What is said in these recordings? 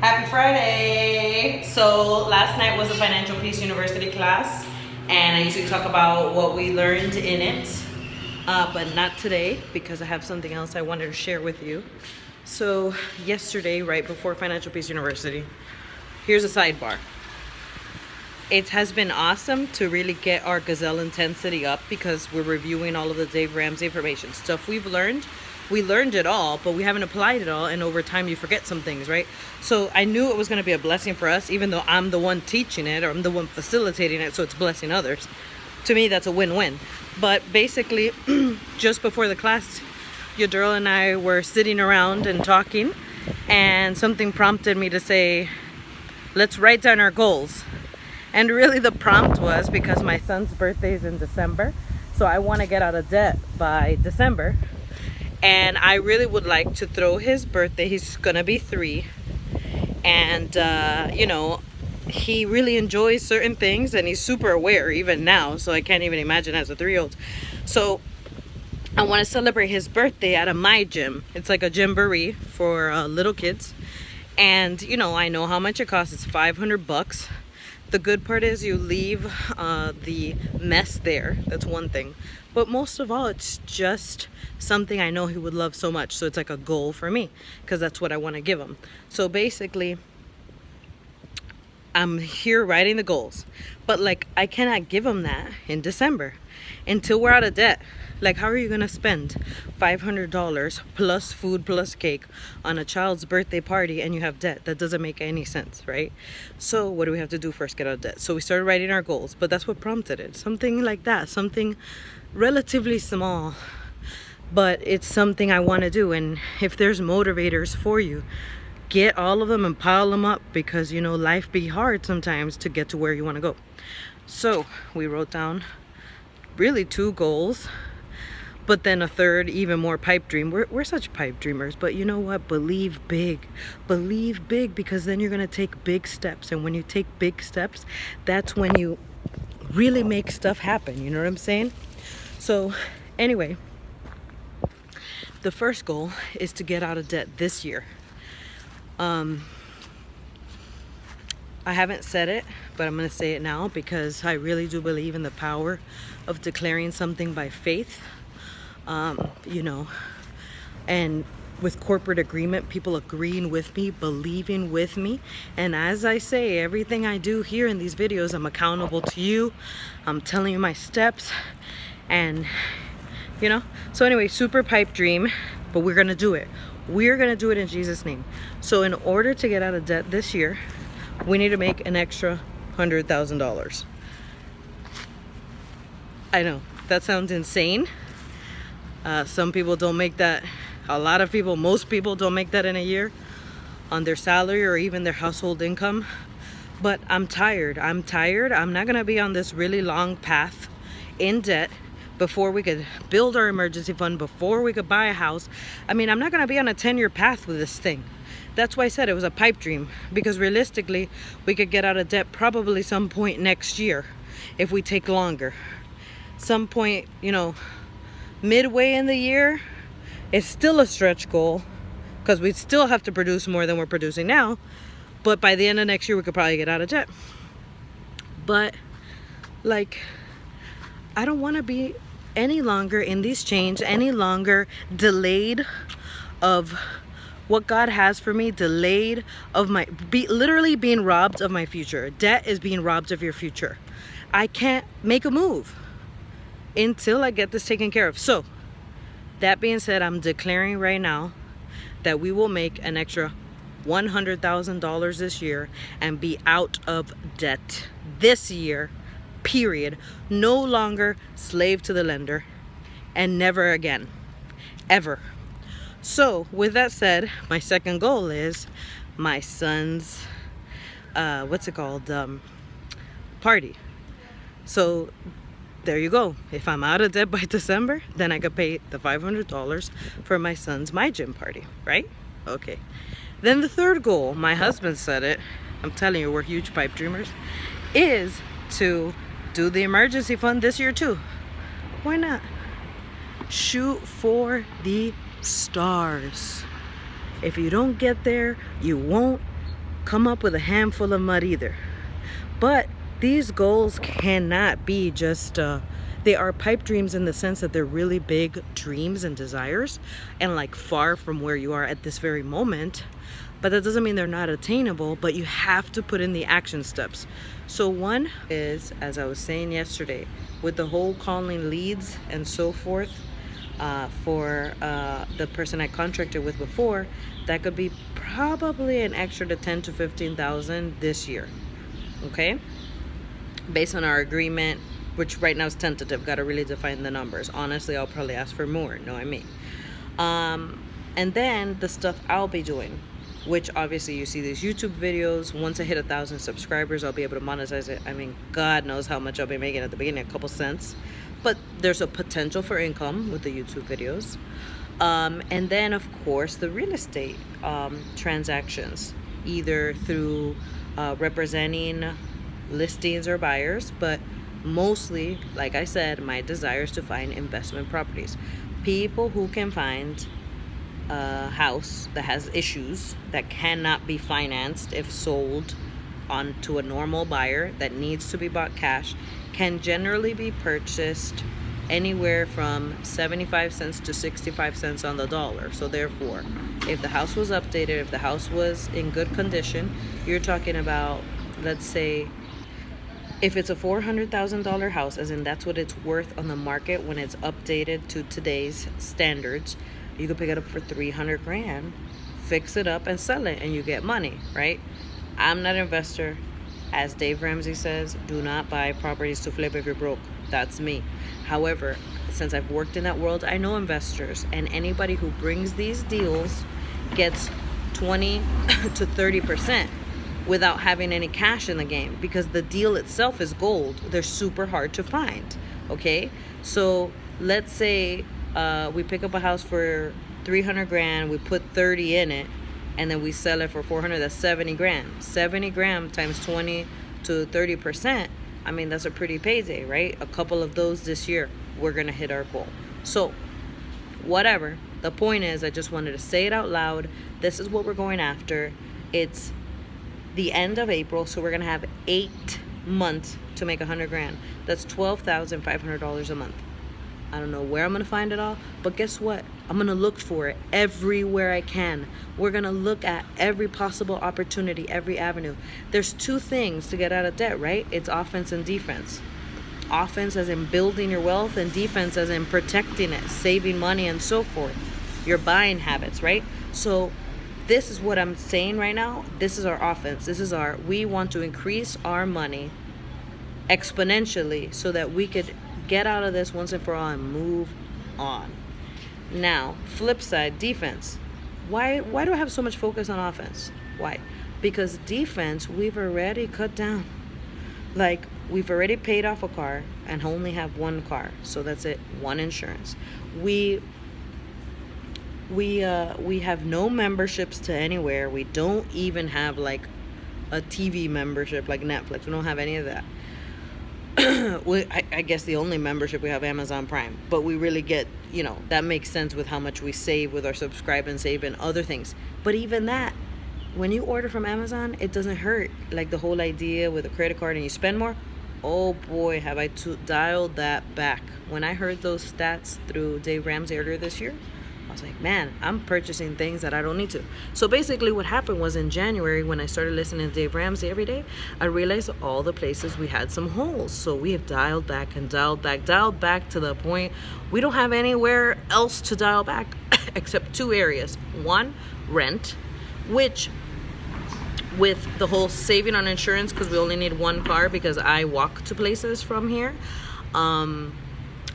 Happy Friday! So last night was a Financial Peace University class, and I usually talk about what we learned in it, but not today because I have something else I wanted to share with you. So yesterday, right before Financial Peace University, here's a sidebar. It has been awesome to really get our gazelle intensity up because we're reviewing all of the Dave Ramsey information. Stuff we've learned. We learned it all, but we haven't applied it all, and over time you forget some things, right? So I knew it was going to be a blessing for us, even though I'm the one teaching it, or I'm the one facilitating it, so it's blessing others. To me, that's a win-win. But basically, just before the class, Yadril and I were sitting around and talking, and something prompted me to say, let's write down our goals. And really the prompt was because my son's birthday is in December, so I want to get out of debt by December. And I really would like to throw his birthday. He's gonna be 3, and you know, he really enjoys certain things, and he's super aware even now, so I can't even imagine as a 3-year-old. So I want to celebrate his birthday at my gym. It's like a gymboree for little kids, and you know, I know how much it costs. It's $500. The good part is you leave the mess there. That's one thing. But most of all, it's just something I know he would love so much. So it's like a goal for me because that's what I want to give him. So basically, I'm here writing the goals. But like, I cannot give him that in December until we're out of debt. Like, how are you going to spend $500 plus food plus cake on a child's birthday party and you have debt? That doesn't make any sense, right? So what do we have to do first? Get out of debt. So we started writing our goals, but that's what prompted it. Something like that, something relatively small, but it's something I want to do. And if there's motivators for you, get all of them and pile them up, because you know, life be hard sometimes to get to where you want to go. So we wrote down really 2 goals, but then a third, even more pipe dream. We're such pipe dreamers, but you know what? Believe big. Believe big, because then you're going to take big steps. And when you take big steps, that's when you really make stuff happen. You know what I'm saying? So anyway, the first goal is to get out of debt this year. I haven't said it, but I'm going to say it now because I really do believe in the power of declaring something by faith. You know, and with corporate agreement, people agreeing with me, believing with me. And as I say, everything I do here in these videos, I'm accountable to you. I'm telling you my steps, and you know. So anyway, super pipe dream, but we're gonna do it. We're gonna do it in Jesus' name. So in order to get out of debt this year, we need to make an extra $100,000. I know that sounds insane. Some people don't make that. A lot of people, most people don't make that in a year on their salary or even their household income. But I'm tired. I'm not gonna be on this really long path in debt before we could build our emergency fund, before we could buy a house. I mean, I'm not gonna be on a 10-year path with this thing. That's why I said it was a pipe dream, because realistically, we could get out of debt probably some point next year if we take longer. Some point, you know, midway in the year. It's still a stretch goal because we still have to produce more than we're producing now, but by the end of next year we could probably get out of debt. But like, I don't want to be any longer in these chains, any longer delayed of what God has for me, delayed of my literally being robbed of my future. Debt is being robbed of your future. I can't make a move until I get this taken care of. So that being said, I'm declaring right now that we will make an extra $100,000 this year and be out of debt this year, period. No longer slave to the lender, and never again, ever. So with that said, my second goal is my son's party. So there you go. If I'm out of debt by December, then I could pay the $500 for my son's gym party, right? Okay. Then the third goal, my husband said it, I'm telling you, we're huge pipe dreamers, is to do the emergency fund this year too. Why not? Shoot for the stars. If you don't get there, you won't come up with a handful of mud either. But these goals cannot be just they are pipe dreams in the sense that they're really big dreams and desires and like far from where you are at this very moment. But that doesn't mean they're not attainable, but you have to put in the action steps. So one is, as I was saying yesterday, with the whole calling leads and so forth, for the person I contracted with before, that could be probably an extra to 10 to 15,000 this year. Okay, based on our agreement, which right now is tentative, got to really define the numbers. Honestly, I'll probably ask for more, know what I mean? And then the stuff I'll be doing, which obviously you see these YouTube videos. Once I hit 1,000 subscribers, I'll be able to monetize it. I mean, God knows how much I'll be making at the beginning, a couple cents, but there's a potential for income with the YouTube videos. And then of course the real estate transactions, either through representing listings or buyers, but mostly, like I said, my desire is to find investment properties, people who can find a house that has issues, that cannot be financed if sold on to a normal buyer, that needs to be bought cash, can generally be purchased anywhere from 75 cents to 65 cents on the dollar. So therefore, if the house was updated, if the house was in good condition, you're talking about, let's say, if it's a $400,000 house, as in that's what it's worth on the market when it's updated to today's standards, you could pick it up for 300 grand, fix it up and sell it, and you get money, right? I'm not an investor. As Dave Ramsey says, do not buy properties to flip if you're broke. That's me. However, since I've worked in that world, I know investors, and anybody who brings these deals gets 20 to 30% without having any cash in the game, because the deal itself is gold. They're super hard to find. Okay, so let's say we pick up a house for 300 grand, we put 30 in it, and then we sell it for 400. That's 70 grand. 70 grand times 20 to 30%. I mean, that's a pretty payday, right? A couple of those this year, we're gonna hit our goal. So whatever, the point is, I just wanted to say it out loud. This is what we're going after. It's the end of April, so we're gonna have 8 months to make 100 grand. That's $12,500 a month. I don't know where I'm gonna find it all, but guess what? I'm gonna look for it everywhere I can. We're gonna look at every possible opportunity, every avenue. There's two things to get out of debt, right? It's offense and defense. Offense as in building your wealth, and defense as in protecting it, saving money and so forth. Your buying habits, right? So this is what I'm saying right now. This is our offense. This is we want to increase our money exponentially so that we could get out of this once and for all and move on. Now, flip side, defense. Why do I have so much focus on offense? Why? Because defense, we've already cut down. Like, we've already paid off a car and only have one car. So that's it, one insurance. We have no memberships to anywhere. We don't even have like a TV membership like Netflix. We don't have any of that. I guess the only membership we have Amazon Prime, but we really get, that makes sense with how much we save with our subscribe and save and other things. But even that, when you order from Amazon, it doesn't hurt. Like the whole idea with a credit card and you spend more, oh boy, have I dialed that back. When I heard those stats through Dave Ramsey earlier this year, I was like, man, I'm purchasing things that I don't need to. So basically what happened was, in January, when I started listening to Dave Ramsey every day, I realized all the places we had some holes. So we have dialed back and dialed back to the point we don't have anywhere else to dial back except two areas. One, rent, which with the whole saving on insurance, because we only need one car because I walk to places from here,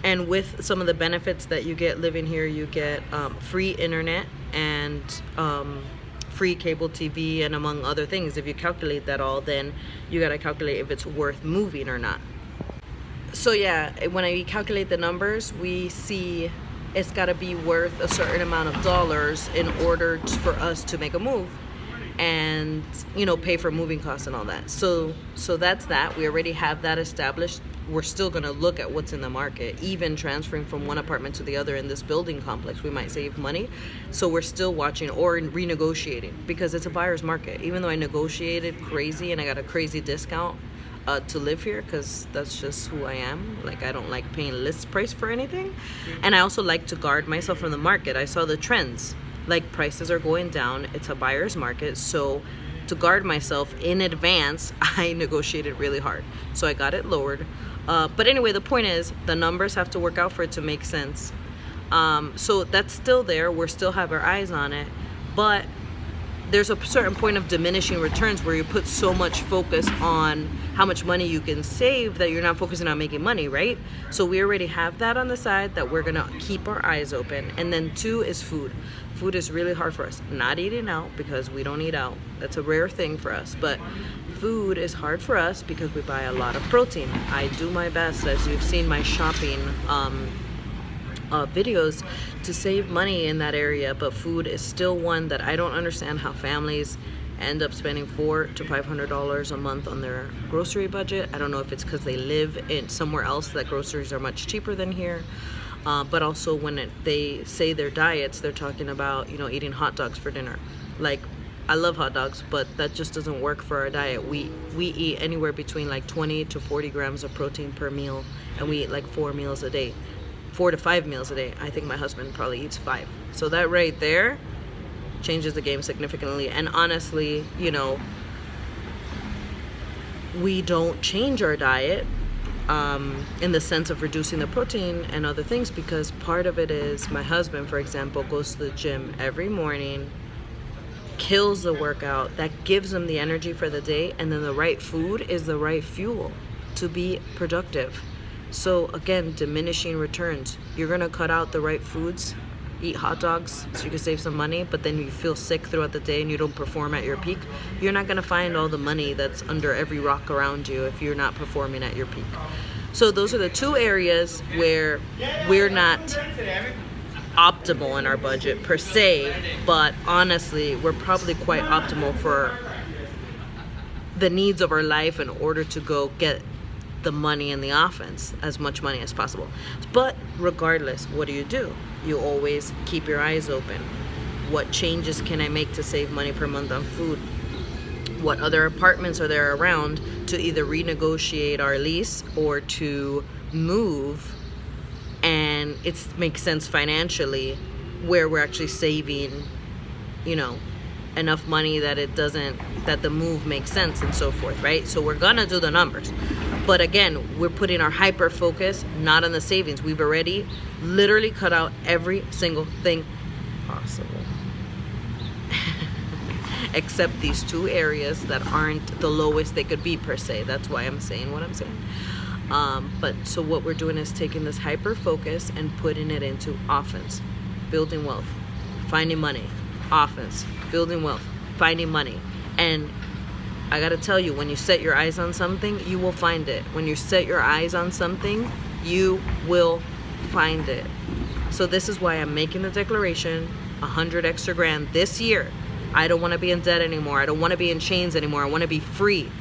and with some of the benefits that you get living here, you get free internet and free cable TV, and among other things. If you calculate that all, then you gotta calculate if it's worth moving or not. So yeah, when I calculate the numbers, we see it's gotta be worth a certain amount of dollars in order for us to make a move and pay for moving costs and all that. So that's that. We already have that established. we're still going to look at what's in the market. Even transferring from one apartment to the other in this building complex, we might save money. So we're still watching or renegotiating, because it's a buyer's market. Even though I negotiated crazy and I got a crazy discount to live here, because that's just who I am. Like, I don't like paying list price for anything. And I also like to guard myself from the market. I saw the trends, like prices are going down. It's a buyer's market. So to guard myself in advance, I negotiated really hard. So I got it lowered. But anyway, the point is, the numbers have to work out for it to make sense. So that's still there. We still have our eyes on it. But there's a certain point of diminishing returns where you put so much focus on how much money you can save that you're not focusing on making money, right? So we already have that on the side that we're gonna keep our eyes open. And then 2 is food. Food is really hard for us. Not eating out, because we don't eat out. That's a rare thing for us. But food is hard for us because we buy a lot of protein. I do my best, as you've seen my shopping videos, to save money in that area, but food is still one that I don't understand how families end up spending $400 to $500 a month on their grocery budget. I don't know if it's because they live in somewhere else that groceries are much cheaper than here, but also when they say their diets, they're talking about, you know, eating hot dogs for dinner. Like, I love hot dogs, but that just doesn't work for our diet. We eat anywhere between like 20 to 40 grams of protein per meal, and we eat like 4 meals a day. 4 to 5 meals a day. I think my husband probably eats 5. So that right there changes the game significantly. And honestly, you know, we don't change our diet in the sense of reducing the protein and other things, because part of it is my husband, for example, goes to the gym every morning, kills the workout. That gives him the energy for the day, and then the right food is the right fuel to be productive. So again, diminishing returns. You're gonna cut out the right foods, eat hot dogs so you can save some money, but then you feel sick throughout the day and you don't perform at your peak. You're not gonna find all the money that's under every rock around you if you're not performing at your peak. So those are the 2 areas where we're not optimal in our budget per se, but honestly, we're probably quite optimal for the needs of our life in order to go get the money in the offense, as much money as possible. But regardless, what do? You always keep your eyes open. What changes can I make to save money per month on food? What other apartments are there around to either renegotiate our lease or to move, and it makes sense financially, where we're actually saving, you know, enough money that that the move makes sense and so forth, right? So we're gonna do the numbers. But again, we're putting our hyper focus not on the savings. We've already literally cut out every single thing possible. Except these 2 areas that aren't the lowest they could be per se. That's why I'm saying what I'm saying. But so what we're doing is taking this hyper focus and putting it into offense. Building wealth, finding money. Offense, building wealth, finding money. And I gotta tell you, when you set your eyes on something, you will find it. When you set your eyes on something, you will find it. So this is why I'm making the declaration, 100 extra grand this year. I don't want to be in debt anymore. I don't want to be in chains anymore. I want to be free.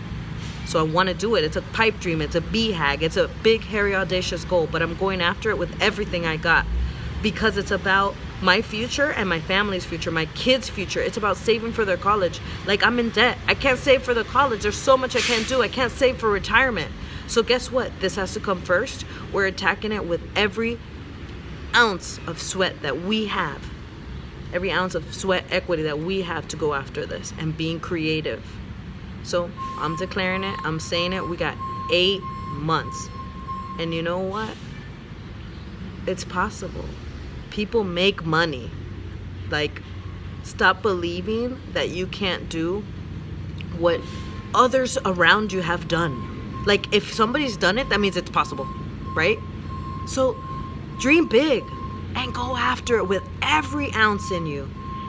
So I want to do it. It's a pipe dream. It's a BHAG. It's a big, hairy, audacious goal. But I'm going after it with everything I got, because it's about my future and my family's future, my kids' future. It's about saving for their college. Like, I'm in debt. I can't save for the college. There's so much I can't do. I can't save for retirement. So guess what? This has to come first. We're attacking it with every ounce of sweat that we have. Every ounce of sweat equity that we have to go after this, and being creative. So I'm declaring it. I'm saying it. We got 8 months. And you know what? It's possible. People make money. Like, stop believing that you can't do what others around you have done. Like, if somebody's done it, that means it's possible, right? So dream big and go after it with every ounce in you,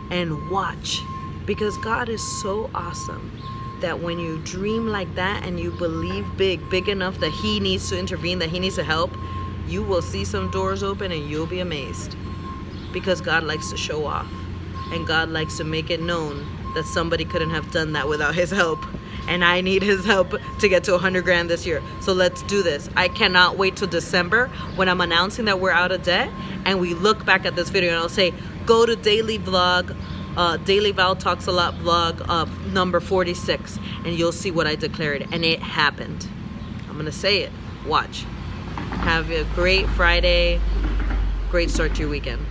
and watch, because God is so awesome that when you dream like that and you believe big enough that He needs to intervene, that He needs to help, you will see some doors open and you'll be amazed. Because God likes to show off, and God likes to make it known that somebody couldn't have done that without His help. and I need his help to get to 100 grand this year. So let's do this. I cannot wait till December when I'm announcing that we're out of debt, and we look back at this video and I'll say, go to daily vlog, Daily Val Talks a Lot vlog number 46, and you'll see what I declared, and it happened. I'm gonna say it. Watch. Have a great Friday. Great start to your weekend.